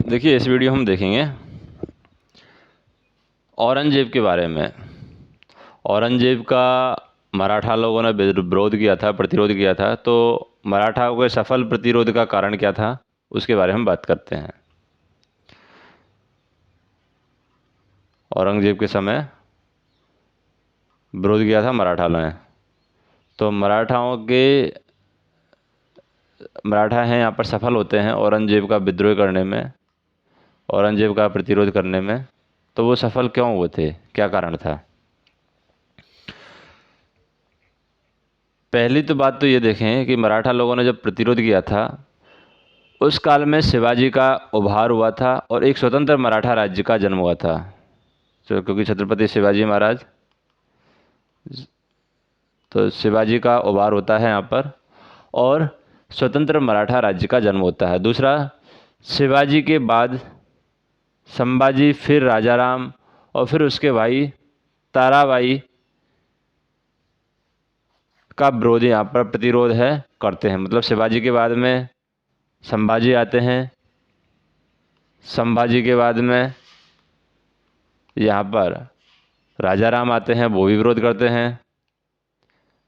देखिए, इस वीडियो हम देखेंगे औरंगजेब के बारे में। औरंगजेब का मराठा लोगों ने विरोध किया था, प्रतिरोध किया था। तो मराठाओं के सफल प्रतिरोध का कारण क्या था, उसके बारे में बात करते हैं। औरंगजेब के समय विरोध किया था मराठा ने। तो मराठा हैं यहाँ पर सफल होते हैं औरंगजेब का विद्रोह करने में, औरंगजेब का प्रतिरोध करने में। तो वो सफल क्यों हुए थे, क्या कारण था? पहली तो बात तो ये देखें कि मराठा लोगों ने जब प्रतिरोध किया था, उस काल में शिवाजी का उभार हुआ था और एक स्वतंत्र मराठा राज्य का जन्म हुआ था। क्योंकि छत्रपति शिवाजी महाराज, तो शिवाजी का उभार होता है यहाँ पर और स्वतंत्र मराठा राज्य का जन्म होता है। दूसरा, शिवाजी के बाद संभाजी, फिर राजाराम और फिर उसके भाई ताराबाई का विरोध यहाँ पर प्रतिरोध है करते हैं। मतलब शिवाजी के बाद में संभाजी आते हैं, संभाजी के बाद में यहाँ पर राजाराम आते हैं, वो भी विरोध करते हैं।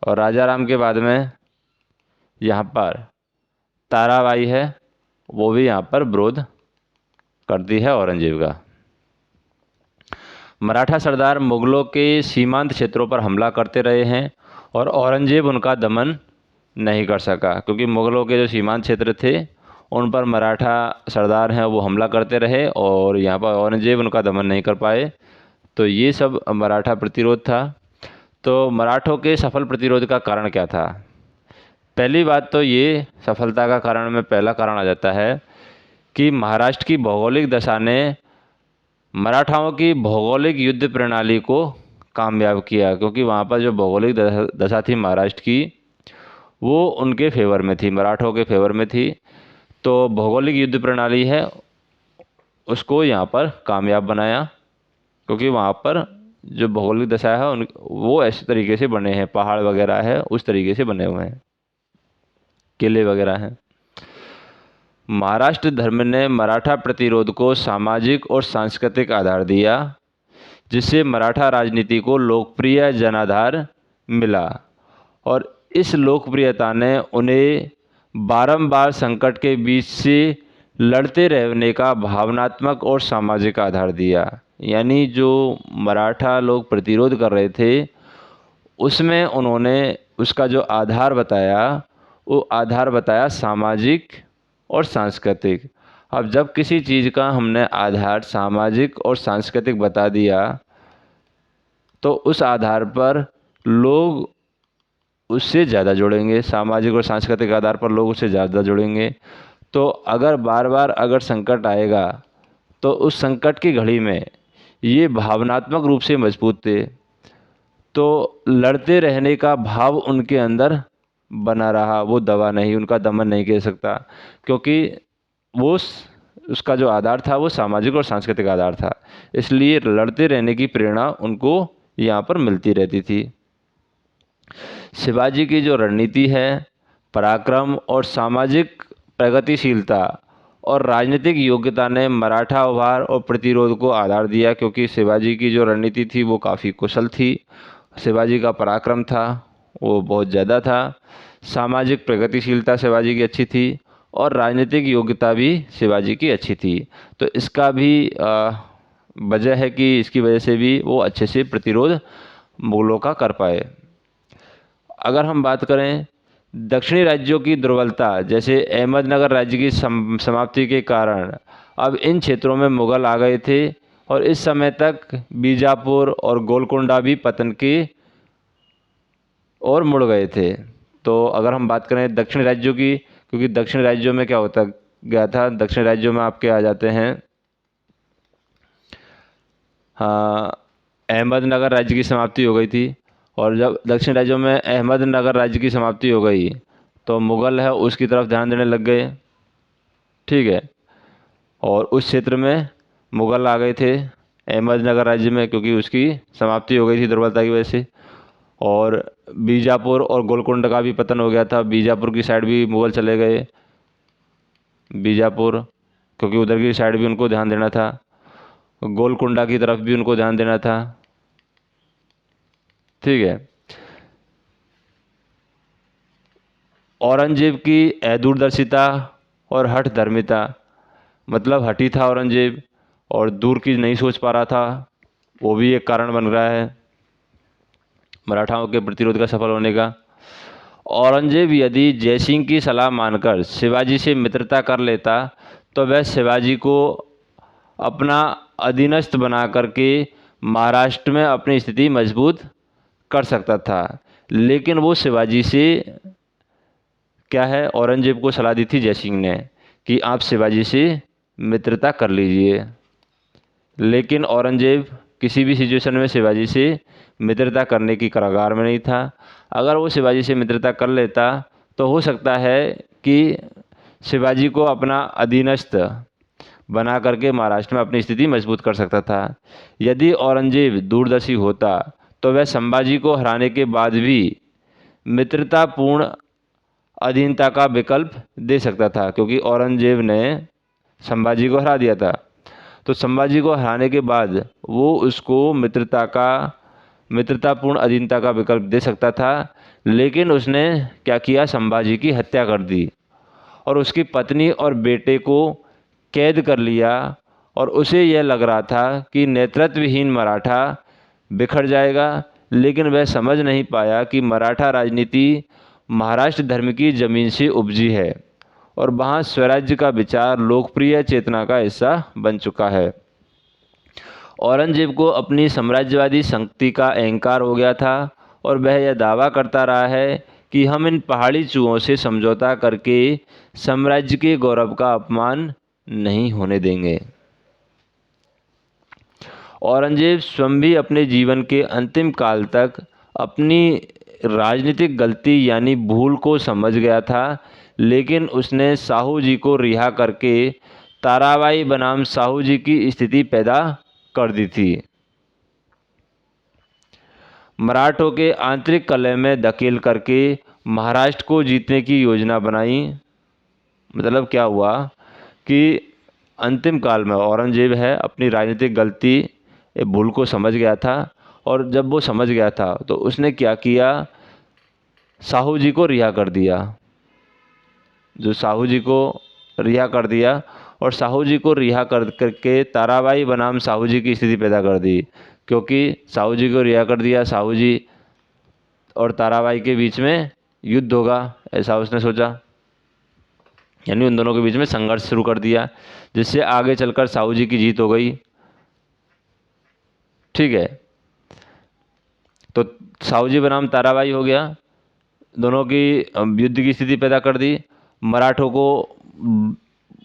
और राजाराम के बाद में यहाँ पर ताराबाई है, वो भी यहाँ पर विरोध करती है औरंगजेब का। मराठा सरदार मुगलों के सीमांत क्षेत्रों पर हमला करते रहे हैं और औरंगजेब उनका दमन नहीं कर सका, क्योंकि मुगलों के जो सीमांत क्षेत्र थे उन पर मराठा सरदार हैं वो हमला करते रहे और यहाँ पर औरंगजेब उनका दमन नहीं कर पाए। तो ये सब मराठा प्रतिरोध था। तो मराठों के सफल प्रतिरोध का कारण क्या था? पहली बात तो ये सफलता का कारण में पहला कारण आ जाता है कि महाराष्ट्र की भौगोलिक दशा ने मराठाओं की भौगोलिक युद्ध प्रणाली को कामयाब किया, क्योंकि वहाँ पर जो भौगोलिक दशा थी महाराष्ट्र की, वो उनके फेवर में थी, मराठों के फेवर में थी। तो भौगोलिक युद्ध प्रणाली है उसको यहाँ पर कामयाब बनाया, क्योंकि वहाँ पर जो भौगोलिक दशा है वो ऐसे तरीके से बने हैं, पहाड़ वगैरह है उस तरीके से बने हुए हैं, किले वगैरह हैं। महाराष्ट्र धर्म ने मराठा प्रतिरोध को सामाजिक और सांस्कृतिक आधार दिया, जिससे मराठा राजनीति को लोकप्रिय जनाधार मिला और इस लोकप्रियता ने उन्हें बारंबार संकट के बीच से लड़ते रहने का भावनात्मक और सामाजिक आधार दिया। यानी जो मराठा लोग प्रतिरोध कर रहे थे उसमें उन्होंने उसका जो आधार बताया, वो आधार बताया सामाजिक और सांस्कृतिक। अब जब किसी चीज़ का हमने आधार सामाजिक और सांस्कृतिक बता दिया तो उस आधार पर लोग उससे ज़्यादा जुड़ेंगे, सामाजिक और सांस्कृतिक आधार पर लोग उससे ज़्यादा जुड़ेंगे। तो अगर बार बार अगर संकट आएगा तो उस संकट की घड़ी में ये भावनात्मक रूप से मजबूत थे, तो लड़ते रहने का भाव उनके अंदर बना रहा, वो दबा नहीं, उनका दमन नहीं कह सकता, क्योंकि उसका जो आधार था वो सामाजिक और सांस्कृतिक आधार था। इसलिए लड़ते रहने की प्रेरणा उनको यहाँ पर मिलती रहती थी। शिवाजी की जो रणनीति है, पराक्रम और सामाजिक प्रगतिशीलता और राजनीतिक योग्यता ने मराठा उभार और प्रतिरोध को आधार दिया, क्योंकि शिवाजी की जो रणनीति थी वो काफ़ी कुशल थी, शिवाजी का पराक्रम था वो बहुत ज़्यादा था, सामाजिक प्रगतिशीलता शिवाजी की अच्छी थी और राजनीतिक योग्यता भी शिवाजी की अच्छी थी। तो इसका भी वजह है कि इसकी वजह से भी वो अच्छे से प्रतिरोध मुगलों का कर पाए। अगर हम बात करें दक्षिणी राज्यों की दुर्बलता, जैसे अहमदनगर राज्य की समाप्ति के कारण अब इन क्षेत्रों में मुगल आ गए थे और इस समय तक बीजापुर और गोलकोंडा भी पतन की ओर मुड़ गए थे। तो अगर हम बात करें दक्षिण राज्यों की, क्योंकि दक्षिण राज्यों में क्या होता गया था, दक्षिण राज्यों में आपके आ जाते हैं, हाँ, अहमदनगर राज्य की समाप्ति हो गई थी और जब दक्षिण राज्यों में अहमदनगर राज्य की समाप्ति हो गई तो मुगल है उसकी तरफ ध्यान देने लग गए। ठीक है, और उस क्षेत्र में मुगल आ गए थे अहमदनगर राज्य में, क्योंकि उसकी समाप्ति हो गई थी दुर्बलता की वजह से। और बीजापुर और गोलकोंडा का भी पतन हो गया था, बीजापुर की साइड भी मुगल चले गए, बीजापुर क्योंकि उधर की साइड भी उनको ध्यान देना था, गोलकुंडा की तरफ भी उनको ध्यान देना था। ठीक है। औरंगजेब की दूरदर्शिता और हठ धर्मिता, मतलब हठी था औरंगजेब और दूर की नहीं सोच पा रहा था, वो भी एक कारण बन रहा है मराठाओं के प्रतिरोध का सफल होने का। औरंगजेब यदि जयसिंह की सलाह मानकर शिवाजी से मित्रता कर लेता तो वह शिवाजी को अपना अधीनस्थ बना करके महाराष्ट्र में अपनी स्थिति मजबूत कर सकता था। लेकिन वो शिवाजी से क्या है, औरंगजेब को सलाह दी थी जयसिंह ने कि आप शिवाजी से मित्रता कर लीजिए। लेकिन औरंगजेब किसी भी सिचुएशन में शिवाजी से मित्रता करने की कगार में नहीं था। अगर वो शिवाजी से मित्रता कर लेता तो हो सकता है कि शिवाजी को अपना अधीनस्थ बना करके महाराष्ट्र में अपनी स्थिति मजबूत कर सकता था। यदि औरंगजेब दूरदर्शी होता तो वह संभाजी को हराने के बाद भी मित्रतापूर्ण अधीनता का विकल्प दे सकता था, क्योंकि औरंगजेब ने संभाजी को हरा दिया था। तो संभाजी को हराने के बाद वो उसको मित्रतापूर्ण अधीनता का विकल्प दे सकता था। लेकिन उसने क्या किया, संभाजी की हत्या कर दी और उसकी पत्नी और बेटे को कैद कर लिया। और उसे यह लग रहा था कि नेतृत्वहीन मराठा बिखर जाएगा, लेकिन वह समझ नहीं पाया कि मराठा राजनीति महाराष्ट्र धर्म की जमीन से उपजी है और वहाँ स्वराज्य का विचार लोकप्रिय चेतना का हिस्सा बन चुका है। औरंगजेब को अपनी साम्राज्यवादी शक्ति का अहंकार हो गया था और वह यह दावा करता रहा है कि हम इन पहाड़ी चूहों से समझौता करके साम्राज्य के गौरव का अपमान नहीं होने देंगे। औरंगजेब स्वयं भी अपने जीवन के अंतिम काल तक अपनी राजनीतिक गलती यानी भूल को समझ गया था, लेकिन उसने साहू जी को रिहा करके ताराबाई बनाम साहू जी की स्थिति पैदा कर दी थी। मराठों के आंतरिक कलह में धकेल करके महाराष्ट्र को जीतने की योजना बनाई। मतलब क्या हुआ कि अंतिम काल में औरंगजेब है अपनी राजनीतिक गलती भूल को समझ गया था, और जब वो समझ गया था तो उसने क्या किया, साहू जी को रिहा कर दिया। जो साहू जी को रिहा कर दिया और साहू जी को रिहा करके ताराबाई बनाम साहू जी की स्थिति पैदा कर दी, क्योंकि साहू जी को रिहा कर दिया, साहू जी और ताराबाई के बीच में युद्ध होगा ऐसा उसने सोचा, यानी उन दोनों के बीच में संघर्ष शुरू कर दिया, जिससे आगे चलकर साहू जी की जीत हो गई। ठीक है, तो साहू जी बनाम ताराबाई हो गया, दोनों की युद्ध की स्थिति पैदा कर दी। मराठों को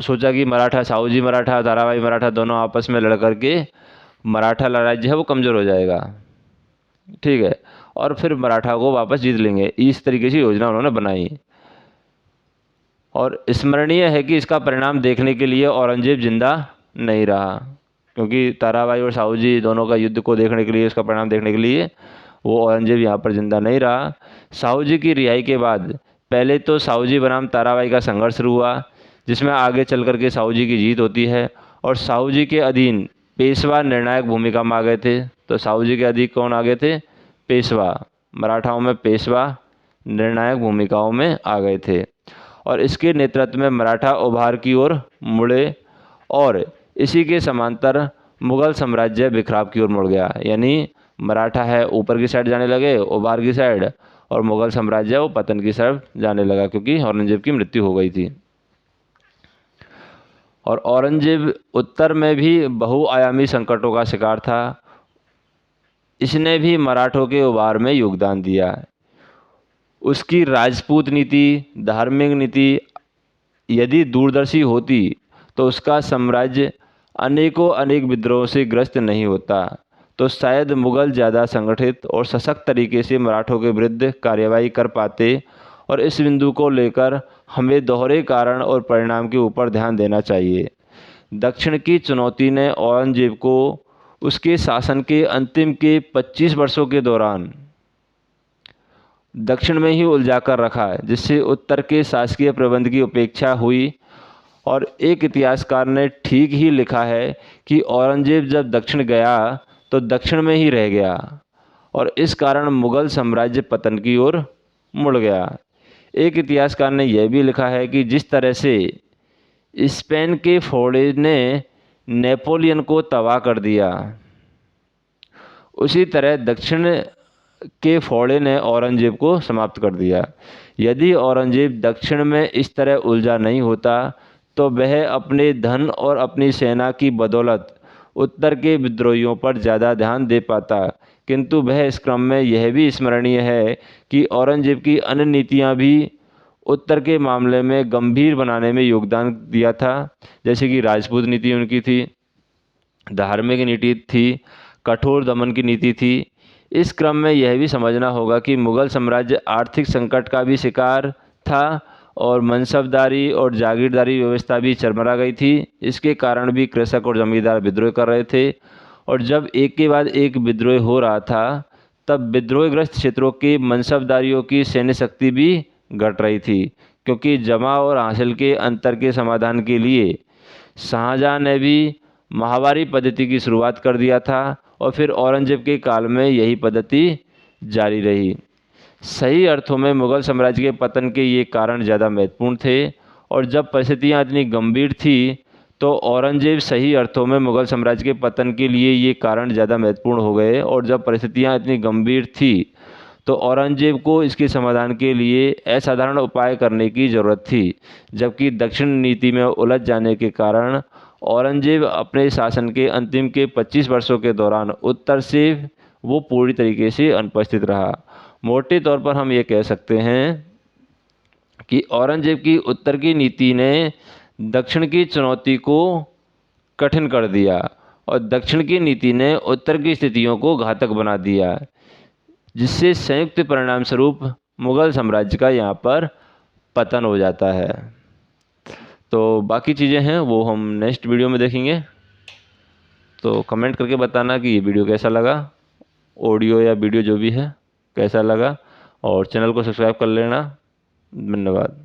सोचा कि मराठा साहू जी मराठा ताराबाई मराठा दोनों आपस में लड़ करके मराठा राज्य है वो कमज़ोर हो जाएगा। ठीक है, और फिर मराठा को वापस जीत लेंगे, इस तरीके से योजना उन्होंने बनाई। और स्मरणीय है कि इसका परिणाम देखने के लिए औरंगजेब जिंदा नहीं रहा, क्योंकि ताराबाई और साहू जी दोनों का युद्ध को देखने के लिए, उसका परिणाम देखने के लिए वो औरंगजेब यहाँ पर जिंदा नहीं रहा। साहू जी की रिहाई के बाद पहले तो साहू जी बनाम ताराबाई का संघर्ष शुरू हुआ, जिसमें आगे चल करके साहू जी की जीत होती है और साहू जी के अधीन पेशवा निर्णायक भूमिका में आ गए थे। तो साहू जी के अधीन कौन आ गए थे, पेशवा, मराठाओं में पेशवा निर्णायक भूमिकाओं में आ गए थे और इसके नेतृत्व में मराठा उभार की ओर मुड़े और इसी के समांतर मुगल साम्राज्य बिखराव की ओर मुड़ गया। यानी मराठा है ऊपर की साइड जाने लगे, उभार की साइड, और मुगल साम्राज्य वो पतन की साइड जाने लगा, क्योंकि औरंगजेब की मृत्यु हो गई थी। और औरंगजेब उत्तर में भी बहुआयामी संकटों का शिकार था, इसने भी मराठों के उभार में योगदान दिया। उसकी राजपूत नीति, धार्मिक नीति यदि दूरदर्शी होती तो उसका साम्राज्य अनेक विद्रोहों से ग्रस्त नहीं होता, तो शायद मुगल ज़्यादा संगठित और सशक्त तरीके से मराठों के विरुद्ध कार्रवाई कर पाते। और इस बिंदु को लेकर हमें दोहरे कारण और परिणाम के ऊपर ध्यान देना चाहिए। दक्षिण की चुनौती ने औरंगजेब को उसके शासन के अंतिम के 25 वर्षों के दौरान दक्षिण में ही उलझा कर रखा है, जिससे उत्तर के शासकीय प्रबंध की उपेक्षा हुई और एक इतिहासकार ने ठीक ही लिखा है कि औरंगजेब जब दक्षिण गया तो दक्षिण में ही रह गया और इस कारण मुगल साम्राज्य पतन की ओर मुड़ गया। एक इतिहासकार ने यह भी लिखा है कि जिस तरह से स्पेन के फोड़े ने नेपोलियन को तबाह कर दिया, उसी तरह दक्षिण के फोड़े ने औरंगजेब को समाप्त कर दिया। यदि औरंगजेब दक्षिण में इस तरह उलझा नहीं होता तो वह अपने धन और अपनी सेना की बदौलत उत्तर के विद्रोहियों पर ज़्यादा ध्यान दे पाता, किंतु वह इस क्रम में यह भी स्मरणीय है कि औरंगजेब की अन्य नीतियां भी उत्तर के मामले में गंभीर बनाने में योगदान दिया था। जैसे कि राजपूत नीति उनकी थी, धार्मिक नीति थी, कठोर दमन की नीति थी। इस क्रम में यह भी समझना होगा कि मुगल साम्राज्य आर्थिक संकट का भी शिकार था और मनसबदारी और जागीरदारी व्यवस्था भी चरमरा गई थी। इसके कारण भी कृषक और जमींदार विद्रोह कर रहे थे और जब एक के बाद एक विद्रोह हो रहा था तब विद्रोहग्रस्त क्षेत्रों के मनसबदारियों की सैन्य शक्ति भी घट रही थी, क्योंकि जमा और हासिल के अंतर के समाधान के लिए शाहजहां ने भी माहवारी पद्धति की शुरुआत कर दिया था और फिर औरंगजेब के काल में यही पद्धति जारी रही। सही अर्थों में मुगल साम्राज्य के पतन के ये कारण ज़्यादा महत्वपूर्ण थे और जब परिस्थितियाँ इतनी गंभीर थी तो औरंगजेब सही अर्थों में मुगल साम्राज्य के पतन के लिए ये कारण ज़्यादा महत्वपूर्ण हो गए और जब परिस्थितियाँ इतनी गंभीर थी तो औरंगजेब को इसके समाधान के लिए असाधारण उपाय करने की ज़रूरत थी, जबकि दक्षिण नीति में उलझ जाने के कारण औरंगजेब अपने शासन के अंतिम के 25 वर्षों के दौरान उत्तर से वो पूरी तरीके से अनुपस्थित रहा। मोटे तौर पर हम ये कह सकते हैं कि औरंगजेब की उत्तर की नीति ने दक्षिण की चुनौती को कठिन कर दिया और दक्षिण की नीति ने उत्तर की स्थितियों को घातक बना दिया, जिससे संयुक्त परिणाम स्वरूप मुगल साम्राज्य का यहाँ पर पतन हो जाता है। तो बाकी चीज़ें हैं वो हम नेक्स्ट वीडियो में देखेंगे। तो कमेंट करके बताना कि ये वीडियो कैसा लगा, ऑडियो या वीडियो जो भी है कैसा लगा, और चैनल को सब्सक्राइब कर लेना। धन्यवाद।